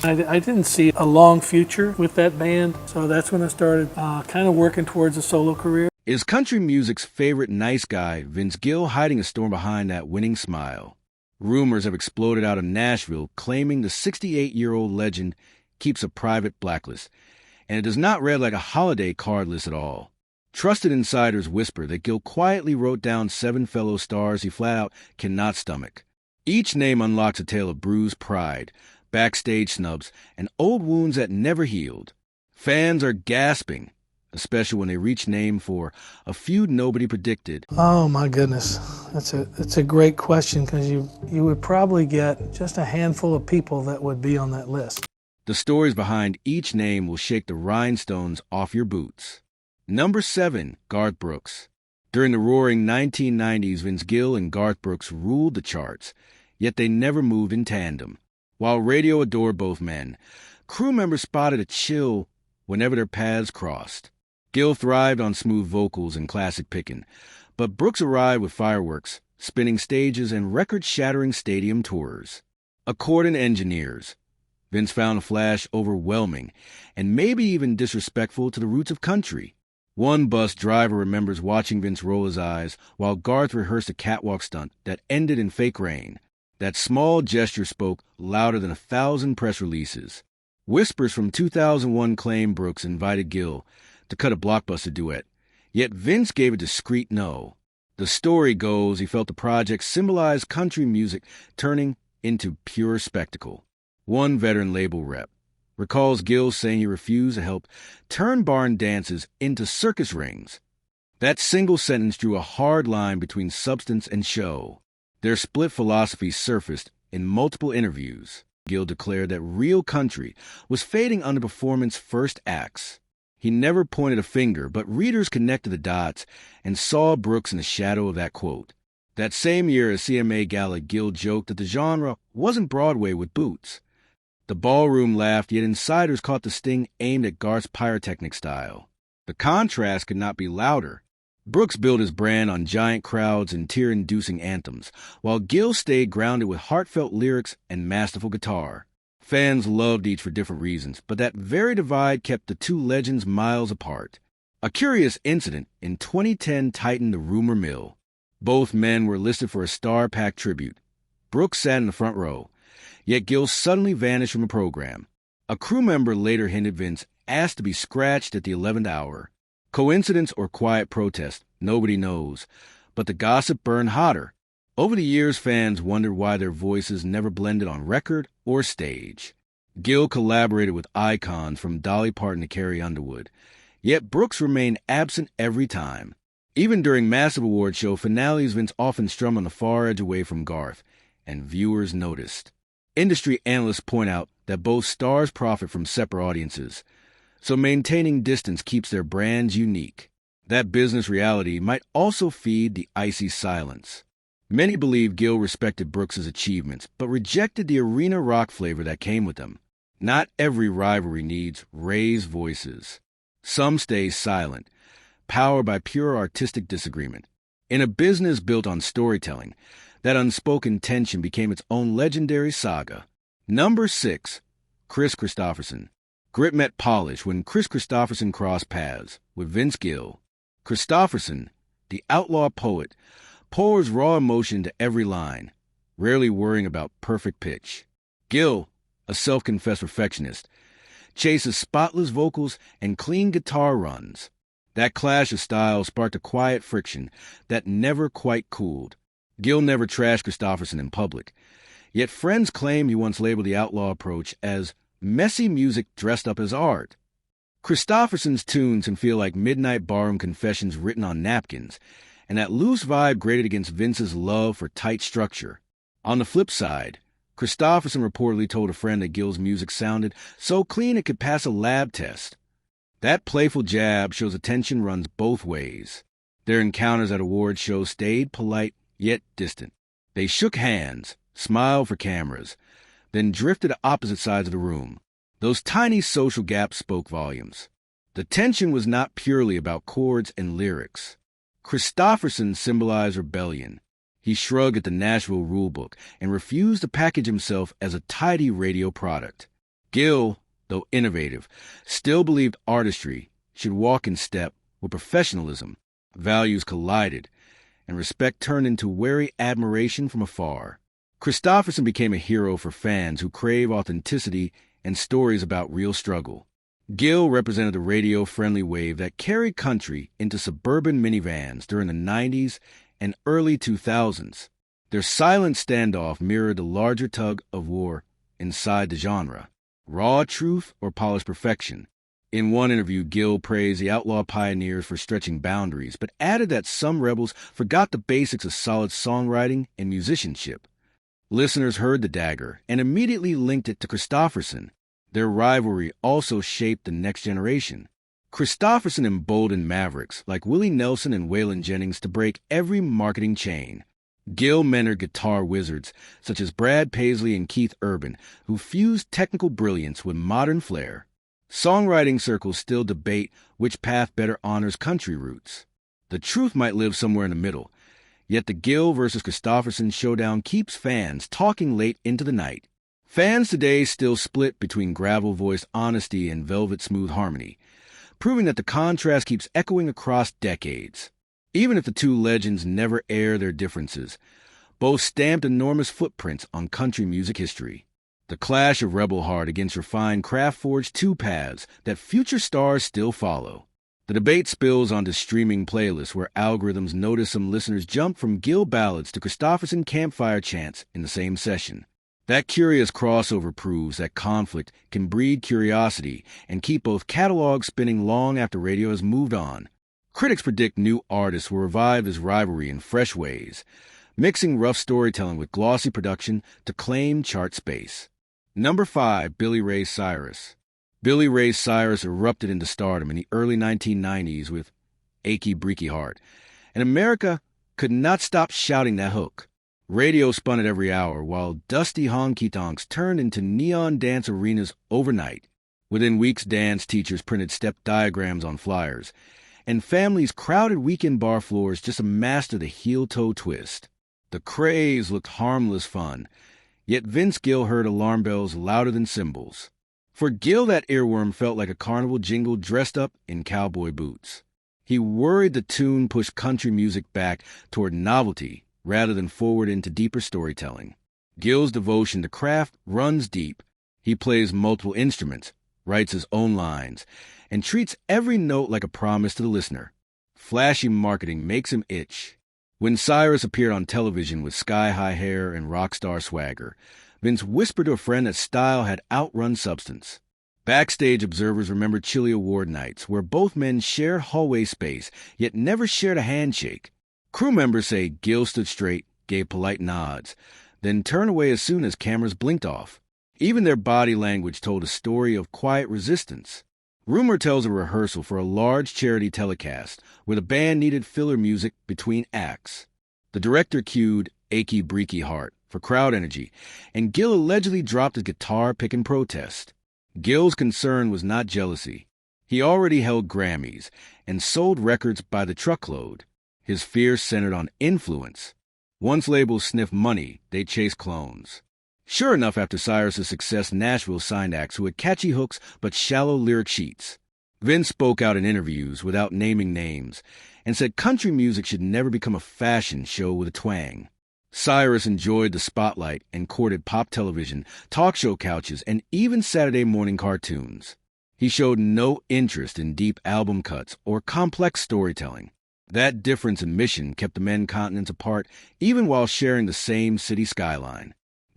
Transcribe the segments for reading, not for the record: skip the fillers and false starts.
I didn't see a long future with that band, so that's when I started kind of working towards a solo career. Is country music's favorite nice guy, Vince Gill, hiding a storm behind that winning smile? Rumors have exploded out of Nashville claiming the 68-year-old legend keeps a private blacklist, and it does not read like a holiday card list at all. Trusted insiders whisper that Gill quietly wrote down 7 fellow stars he flat out cannot stomach. Each name unlocks a tale of bruised pride, backstage snubs, and old wounds that never healed. Fans are gasping, especially when they reach name for a feud nobody predicted. Oh my goodness, that's a great question, because you would probably get just a handful of people that would be on that list. The stories behind each name will shake the rhinestones off your boots. Number 7, Garth Brooks. During the roaring 1990s, Vince Gill and Garth Brooks ruled the charts, yet they never moved in tandem. While radio adored both men, crew members spotted a chill whenever their paths crossed. Gill thrived on smooth vocals and classic picking, but Brooks arrived with fireworks, spinning stages, and record-shattering stadium tours. According to engineers, Vince found the Flash overwhelming and maybe even disrespectful to the roots of country. One bus driver remembers watching Vince roll his eyes while Garth rehearsed a catwalk stunt that ended in fake rain. That small gesture spoke louder than 1,000 press releases. Whispers from 2001 claim Brooks invited Gill to cut a blockbuster duet, yet Vince gave a discreet no. The story goes he felt the project symbolized country music turning into pure spectacle. One veteran label rep recalls Gill saying he refused to help turn barn dances into circus rings. That single sentence drew a hard line between substance and show. Their split philosophies surfaced in multiple interviews. Gill declared that real country was fading under performance's first acts. He never pointed a finger, but readers connected the dots and saw Brooks in the shadow of that quote. That same year at CMA Gala, Gill joked that the genre wasn't Broadway with boots. The ballroom laughed, yet insiders caught the sting aimed at Garth's pyrotechnic style. The contrast could not be louder. Brooks built his brand on giant crowds and tear-inducing anthems, while Gill stayed grounded with heartfelt lyrics and masterful guitar. Fans loved each for different reasons, but that very divide kept the two legends miles apart. A curious incident in 2010 tightened the rumor mill. Both men were listed for a star-packed tribute. Brooks sat in the front row, yet Gill suddenly vanished from the program. A crew member later hinted Vince asked to be scratched at the 11th hour. Coincidence or quiet protest, nobody knows, but the gossip burned hotter. Over the years, fans wondered why their voices never blended on record or stage. Gill collaborated with icons from Dolly Parton to Carrie Underwood, yet Brooks remained absent every time. Even during massive award show finales, Vince often strummed on the far edge away from Garth, and viewers noticed. Industry analysts point out that both stars profit from separate audiences, so maintaining distance keeps their brands unique. That business reality might also feed the icy silence. Many believe Gill respected Brooks's achievements, but rejected the arena rock flavor that came with them. Not every rivalry needs raised voices. Some stay silent, powered by pure artistic disagreement. In a business built on storytelling, that unspoken tension became its own legendary saga. Number 6, Kris Kristofferson. Grit met polish when Kris Kristofferson crossed paths with Vince Gill. Kristofferson, the outlaw poet, pours raw emotion to every line, rarely worrying about perfect pitch. Gill, a self-confessed perfectionist, chases spotless vocals and clean guitar runs. That clash of styles sparked a quiet friction that never quite cooled. Gill never trashed Kristofferson in public, yet friends claim he once labeled the outlaw approach as messy music dressed up as art. Kristofferson's tunes can feel like midnight barroom confessions written on napkins, and that loose vibe grated against Vince's love for tight structure. On the flip side, Kristofferson reportedly told a friend that Gill's music sounded so clean it could pass a lab test. That playful jab shows attention runs both ways. Their encounters at award shows stayed polite yet distant. They shook hands, smiled for cameras, then drifted to opposite sides of the room. Those tiny social gaps spoke volumes. The tension was not purely about chords and lyrics. Kristofferson symbolized rebellion. He shrugged at the Nashville rulebook and refused to package himself as a tidy radio product. Gill, though innovative, still believed artistry should walk in step with professionalism. Values collided, and respect turned into wary admiration from afar. Christopherson became a hero for fans who crave authenticity and stories about real struggle. Gill represented the radio-friendly wave that carried country into suburban minivans during the 90s and early 2000s. Their silent standoff mirrored the larger tug of war inside the genre. Raw truth or polished perfection? In one interview, Gill praised the outlaw pioneers for stretching boundaries, but added that some rebels forgot the basics of solid songwriting and musicianship. Listeners heard the dagger and immediately linked it to Christopherson. Their rivalry also shaped the next generation. Christopherson emboldened mavericks like Willie Nelson and Waylon Jennings to break every marketing chain. Gill mentored guitar wizards such as Brad Paisley and Keith Urban, who fused technical brilliance with modern flair. Songwriting circles still debate which path better honors country roots. The truth might live somewhere in the middle, yet the Gill versus Christopherson showdown keeps fans talking late into the night. Fans today still split between gravel-voiced honesty and velvet-smooth harmony, proving that the contrast keeps echoing across decades. Even if the two legends never air their differences, both stamped enormous footprints on country music history. The clash of rebel heart against refined craft forged two paths that future stars still follow. The debate spills onto streaming playlists where algorithms notice some listeners jump from Gill ballads to Christopherson campfire chants in the same session. That curious crossover proves that conflict can breed curiosity and keep both catalogs spinning long after radio has moved on. Critics predict new artists will revive this rivalry in fresh ways, mixing rough storytelling with glossy production to claim chart space. Number 5, Billy Ray Cyrus. Billy Ray Cyrus erupted into stardom in the early 1990s with Achy Breaky Heart, and America could not stop shouting that hook. Radio spun it every hour, while dusty honky-tonks turned into neon dance arenas overnight. Within weeks, dance teachers printed step diagrams on flyers, and families crowded weekend bar floors just to master the heel-toe twist. The craze looked harmless fun, yet Vince Gill heard alarm bells louder than cymbals. For Gill, that earworm felt like a carnival jingle dressed up in cowboy boots. He worried the tune pushed country music back toward novelty rather than forward into deeper storytelling. Gill's devotion to craft runs deep. He plays multiple instruments, writes his own lines, and treats every note like a promise to the listener. Flashy marketing makes him itch. When Cyrus appeared on television with sky-high hair and rock star swagger, Vince whispered to a friend that style had outrun substance. Backstage observers remember chilly award nights where both men shared hallway space, yet never shared a handshake. Crew members say Gill stood straight, gave polite nods, then turned away as soon as cameras blinked off. Even their body language told a story of quiet resistance. Rumor tells a rehearsal for a large charity telecast where the band needed filler music between acts. The director cued Achy Breaky Heart for crowd energy, and Gill allegedly dropped his guitar pick in protest. Gill's concern was not jealousy. He already held Grammys and sold records by the truckload. His fear centered on influence. Once labels sniffed money, they chased clones. Sure enough, after Cyrus's success, Nashville signed acts who had catchy hooks but shallow lyric sheets. Vince spoke out in interviews without naming names and said country music should never become a fashion show with a twang. Cyrus enjoyed the spotlight and courted pop television, talk show couches, and even Saturday morning cartoons. He showed no interest in deep album cuts or complex storytelling. That difference in mission kept the men continents apart even while sharing the same city skyline.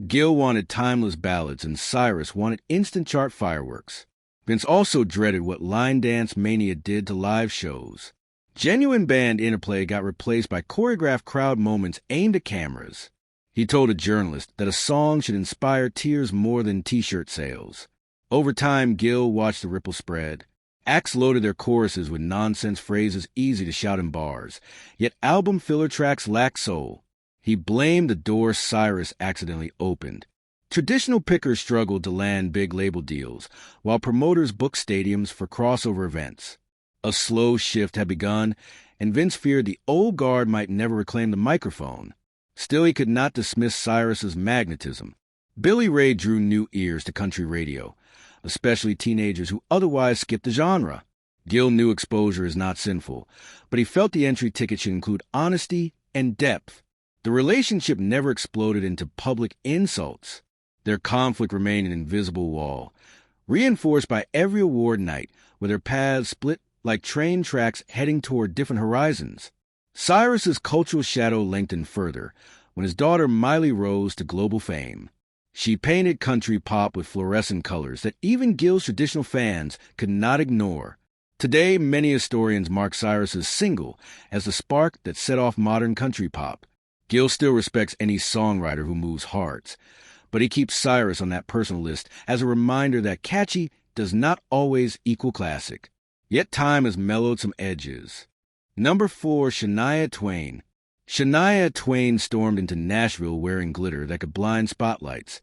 Gill wanted timeless ballads, and Cyrus wanted instant chart fireworks. Vince also dreaded what line dance mania did to live shows. Genuine band interplay got replaced by choreographed crowd moments aimed at cameras. He told a journalist that a song should inspire tears more than t-shirt sales. Over time, Gill watched the ripple spread. Acts loaded their choruses with nonsense phrases easy to shout in bars, yet album filler tracks lacked soul. He blamed the door Cyrus accidentally opened. Traditional pickers struggled to land big label deals, while promoters booked stadiums for crossover events. A slow shift had begun, and Vince feared the old guard might never reclaim the microphone. Still, he could not dismiss Cyrus's magnetism. Billy Ray drew new ears to country radio, especially teenagers who otherwise skip the genre. Gill knew exposure is not sinful, but he felt the entry ticket should include honesty and depth. The relationship never exploded into public insults. Their conflict remained an invisible wall, reinforced by every award night, where their paths split like train tracks heading toward different horizons. Cyrus's cultural shadow lengthened further when his daughter Miley rose to global fame. She painted country pop with fluorescent colors that even Gill's traditional fans could not ignore. Today, many historians mark Cyrus's single as the spark that set off modern country pop. Gill still respects any songwriter who moves hearts, but he keeps Cyrus on that personal list as a reminder that catchy does not always equal classic. Yet time has mellowed some edges. Number 4, Shania Twain. Shania Twain stormed into Nashville wearing glitter that could blind spotlights,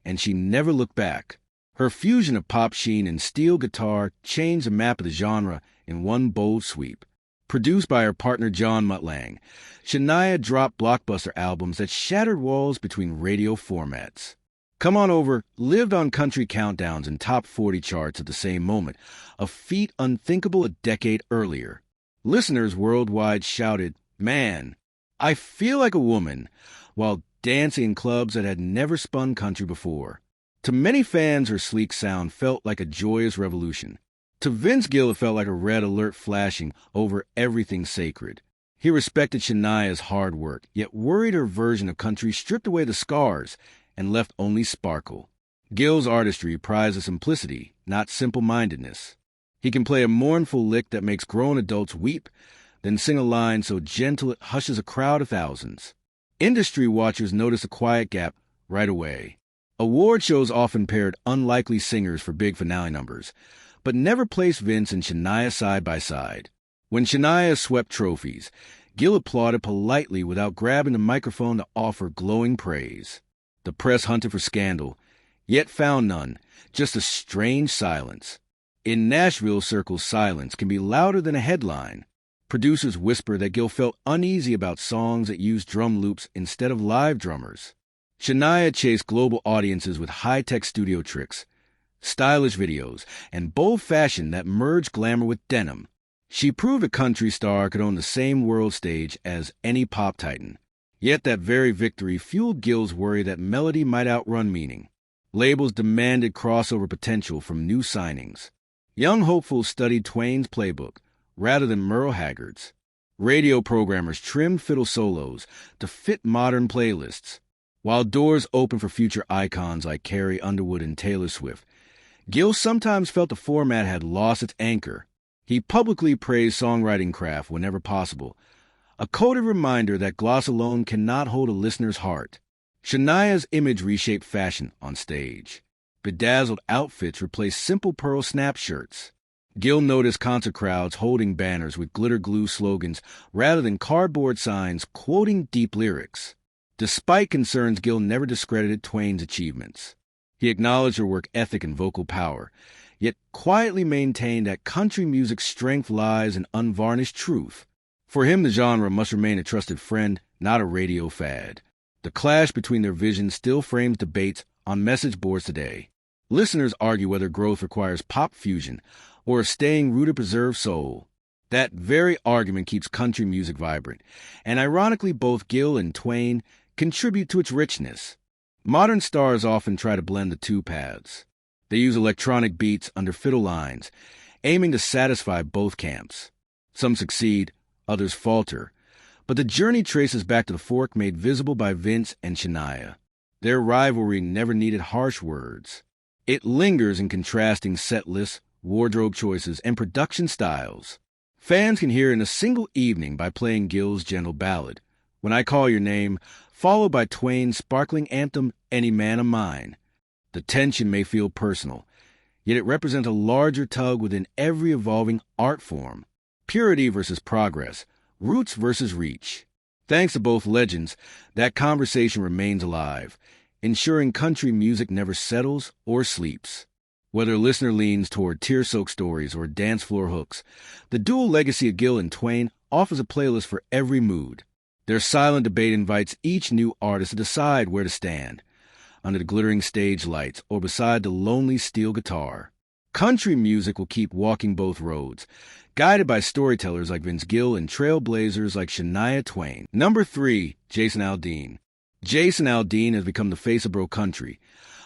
and she never looked back. Her fusion of pop sheen and steel guitar changed the map of the genre in one bold sweep. Produced by her partner John Muttlang, Shania dropped blockbuster albums that shattered walls between radio formats. Come On Over lived on country countdowns and top 40 charts at the same moment, a feat unthinkable a decade earlier. Listeners worldwide shouted, "Man, I feel like a woman," while dancing in clubs that had never spun country before. To many fans, her sleek sound felt like a joyous revolution. To Vince Gill, it felt like a red alert flashing over everything sacred. He respected Shania's hard work, yet worried her version of country stripped away the scars and left only sparkle. Gill's artistry prizes simplicity, not simple-mindedness. He can play a mournful lick that makes grown adults weep, then sing a line so gentle it hushes a crowd of thousands. Industry watchers notice a quiet gap right away. Award shows often paired unlikely singers for big finale numbers, but never placed Vince and Shania side by side. When Shania swept trophies, Gill applauded politely without grabbing the microphone to offer glowing praise. The press hunted for scandal, yet found none, just a strange silence. In Nashville circles, silence can be louder than a headline. Producers whisper that Gill felt uneasy about songs that used drum loops instead of live drummers. Shania chased global audiences with high-tech studio tricks, stylish videos, and bold fashion that merged glamour with denim. She proved a country star could own the same world stage as any pop titan. Yet that very victory fueled Gill's worry that melody might outrun meaning. Labels demanded crossover potential from new signings. Young hopefuls studied Twain's playbook rather than Merle Haggard's. Radio programmers trimmed fiddle solos to fit modern playlists. While doors opened for future icons like Carrie Underwood and Taylor Swift, Gill sometimes felt the format had lost its anchor. He publicly praised songwriting craft whenever possible, a coded reminder that gloss alone cannot hold a listener's heart. Shania's image reshaped fashion on stage. Bedazzled outfits replaced simple pearl snap shirts. Gill noticed concert crowds holding banners with glitter glue slogans rather than cardboard signs quoting deep lyrics. Despite concerns, Gill never discredited Twain's achievements. He acknowledged her work ethic and vocal power, yet quietly maintained that country music's strength lies in unvarnished truth. For him, the genre must remain a trusted friend, not a radio fad. The clash between their visions still frames debates on message boards today. Listeners argue whether growth requires pop fusion or a staying rooted preserved soul. That very argument keeps country music vibrant, and ironically both Gill and Twain contribute to its richness. Modern stars often try to blend the two paths. They use electronic beats under fiddle lines, aiming to satisfy both camps. Some succeed, others falter, but the journey traces back to the fork made visible by Vince and Shania. Their rivalry never needed harsh words. It lingers in contrasting set lists, wardrobe choices, and production styles. Fans can hear in a single evening by playing Gill's gentle ballad, When I Call Your Name, followed by Twain's sparkling anthem, Any Man of Mine. The tension may feel personal, yet it represents a larger tug within every evolving art form. Purity versus progress, roots versus reach. Thanks to both legends, that conversation remains alive, ensuring country music never settles or sleeps. Whether a listener leans toward tear-soaked stories or dance floor hooks, the dual legacy of Gill and Twain offers a playlist for every mood. Their silent debate invites each new artist to decide where to stand, under the glittering stage lights, or beside the lonely steel guitar. Country music will keep walking both roads, guided by storytellers like Vince Gill and trailblazers like Shania Twain. Number 3, Jason Aldean. Jason Aldean has become the face of bro country,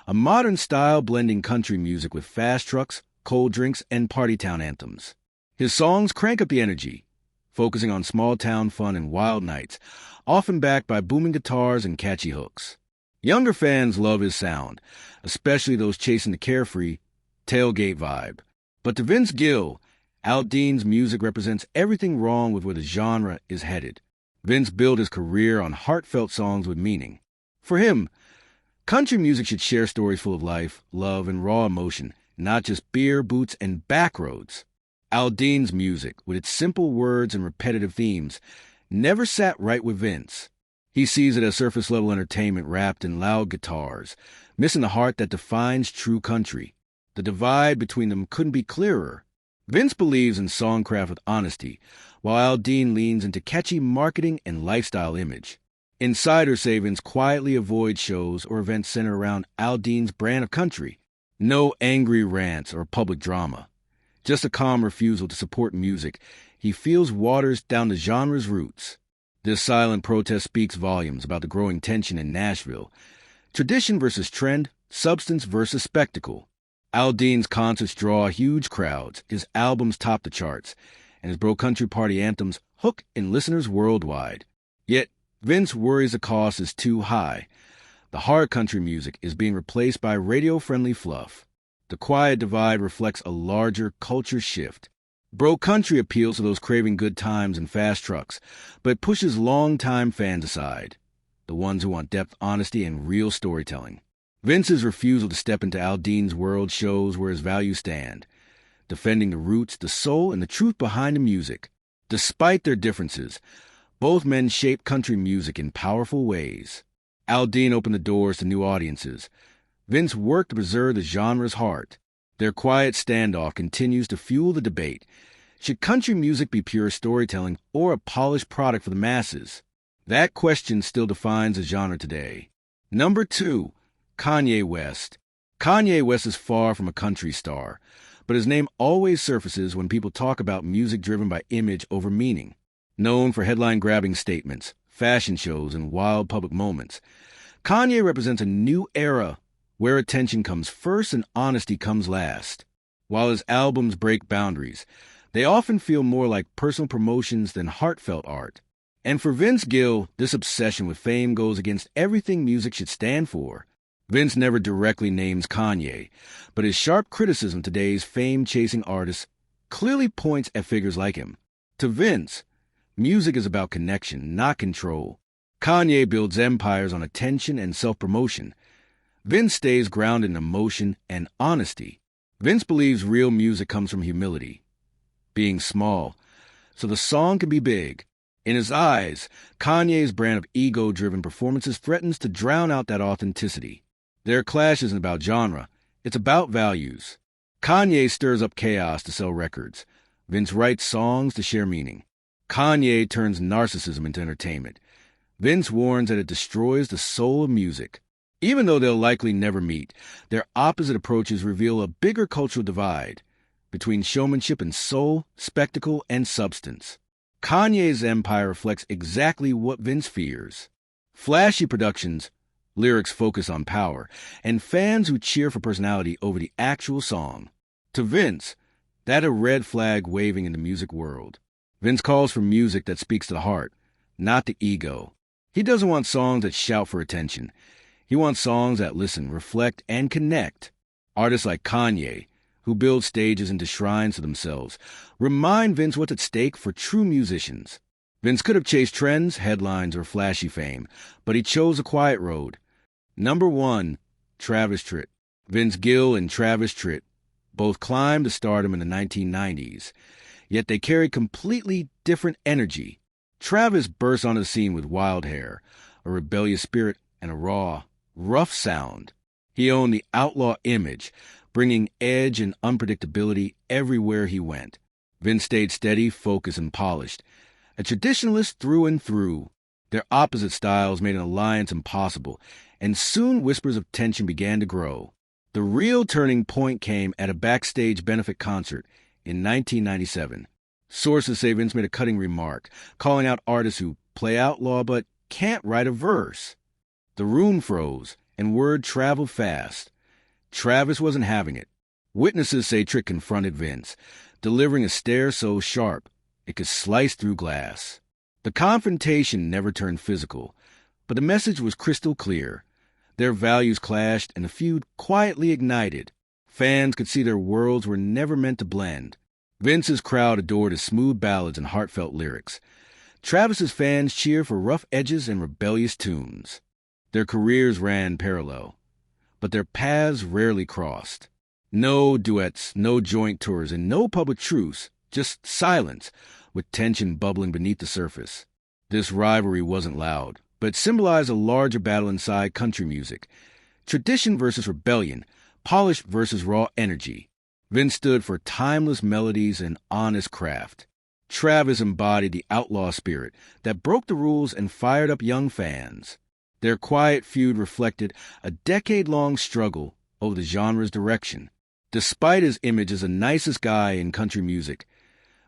a modern style blending country music with fast trucks, cold drinks, and party town anthems. His songs crank up the energy, focusing on small-town fun and wild nights, often backed by booming guitars and catchy hooks. Younger fans love his sound, especially those chasing the carefree, tailgate vibe. But to Vince Gill, Aldean's music represents everything wrong with where the genre is headed. Vince built his career on heartfelt songs with meaning. For him, country music should share stories full of life, love, and raw emotion, not just beer, boots, and back roads. Aldean's music, with its simple words and repetitive themes, never sat right with Vince. He sees it as surface-level entertainment wrapped in loud guitars, missing the heart that defines true country. The divide between them couldn't be clearer. Vince believes in songcraft with honesty, while Aldean leans into catchy marketing and lifestyle image. Insiders say Vince quietly avoids shows or events centered around Aldean's brand of country. No angry rants or public drama. Just a calm refusal to support music he feels waters down the genre's roots. This silent protest speaks volumes about the growing tension in Nashville. Tradition versus trend, substance versus spectacle. Aldean's concerts draw huge crowds, his albums top the charts, and his bro country party anthems hook in listeners worldwide. Yet, Vince worries the cost is too high. The hard country music is being replaced by radio-friendly fluff. The quiet divide reflects a larger culture shift. Bro country appeals to those craving good times and fast trucks, but pushes longtime fans aside, the ones who want depth, honesty, and real storytelling. Vince's refusal to step into Aldean's world shows where his values stand, defending the roots, the soul, and the truth behind the music. Despite their differences, both men shape country music in powerful ways. Aldean opened the doors to new audiences. Vince worked to preserve the genre's heart. Their quiet standoff continues to fuel the debate. Should country music be pure storytelling or a polished product for the masses? That question still defines the genre today. Number 2. Kanye West. Kanye West is far from a country star, but his name always surfaces when people talk about music driven by image over meaning. Known for headline-grabbing statements, fashion shows, and wild public moments, Kanye represents a new era where attention comes first and honesty comes last. While his albums break boundaries, they often feel more like personal promotions than heartfelt art. And for Vince Gill, this obsession with fame goes against everything music should stand for. Vince never directly names Kanye, but his sharp criticism of today's fame-chasing artists clearly points at figures like him. To Vince, music is about connection, not control. Kanye builds empires on attention and self-promotion. Vince stays grounded in emotion and honesty. Vince believes real music comes from humility, being small, so the song can be big. In his eyes, Kanye's brand of ego-driven performances threatens to drown out that authenticity. Their clash isn't about genre, it's about values. Kanye stirs up chaos to sell records. Vince writes songs to share meaning. Kanye turns narcissism into entertainment. Vince warns that it destroys the soul of music. Even though they'll likely never meet, their opposite approaches reveal a bigger cultural divide between showmanship and soul, spectacle, and substance. Kanye's empire reflects exactly what Vince fears. Flashy productions, lyrics focus on power, and fans who cheer for personality over the actual song. To Vince, that's a red flag waving in the music world. Vince calls for music that speaks to the heart, not the ego. He doesn't want songs that shout for attention. He wants songs that listen, reflect, and connect. Artists like Kanye, who build stages into shrines to themselves, remind Vince what's at stake for true musicians. Vince could have chased trends, headlines, or flashy fame, but he chose a quiet road. Number 1, Travis Tritt. Vince Gill and Travis Tritt both climbed to stardom in the 1990s, yet they carry completely different energy. Travis burst onto the scene with wild hair, a rebellious spirit, and a raw, rough sound. He owned the outlaw image, bringing edge and unpredictability everywhere he went. Vince stayed steady, focused, and polished, a traditionalist through and through. Their opposite styles made an alliance impossible, and soon whispers of tension began to grow. The real turning point came at a backstage benefit concert in 1997. Sources say Vince made a cutting remark, calling out artists who play outlaw but can't write a verse. The room froze, and word traveled fast. Travis wasn't having it. Witnesses say Trick confronted Vince, delivering a stare so sharp it could slice through glass. The confrontation never turned physical, but the message was crystal clear. Their values clashed, and the feud quietly ignited. Fans could see their worlds were never meant to blend. Vince's crowd adored his smooth ballads and heartfelt lyrics. Travis's fans cheered for rough edges and rebellious tunes. Their careers ran parallel, but their paths rarely crossed. No duets, no joint tours, and no public truce, just silence, with tension bubbling beneath the surface. This rivalry wasn't loud, but symbolized a larger battle inside country music. Tradition versus rebellion, polished versus raw energy. Vince stood for timeless melodies and honest craft. Travis embodied the outlaw spirit that broke the rules and fired up young fans. Their quiet feud reflected a decade-long struggle over the genre's direction. Despite his image as the nicest guy in country music,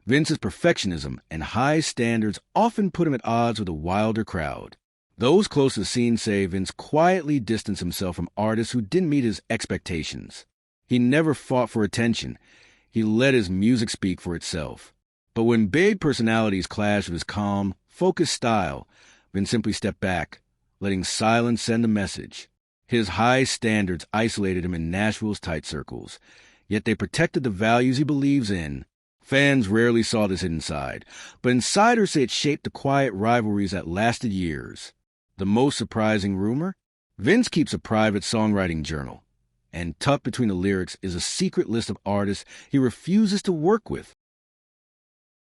Vince's perfectionism and high standards often put him at odds with a wilder crowd. Those close to the scene say Vince quietly distanced himself from artists who didn't meet his expectations. He never fought for attention. He let his music speak for itself. But when big personalities clashed with his calm, focused style, Vince simply stepped back, letting silence send a message. His high standards isolated him in Nashville's tight circles, yet they protected the values he believes in. Fans rarely saw this inside, but insiders say it shaped the quiet rivalries that lasted years. The most surprising rumor? Vince keeps a private songwriting journal, and tucked between the lyrics is a secret list of artists he refuses to work with.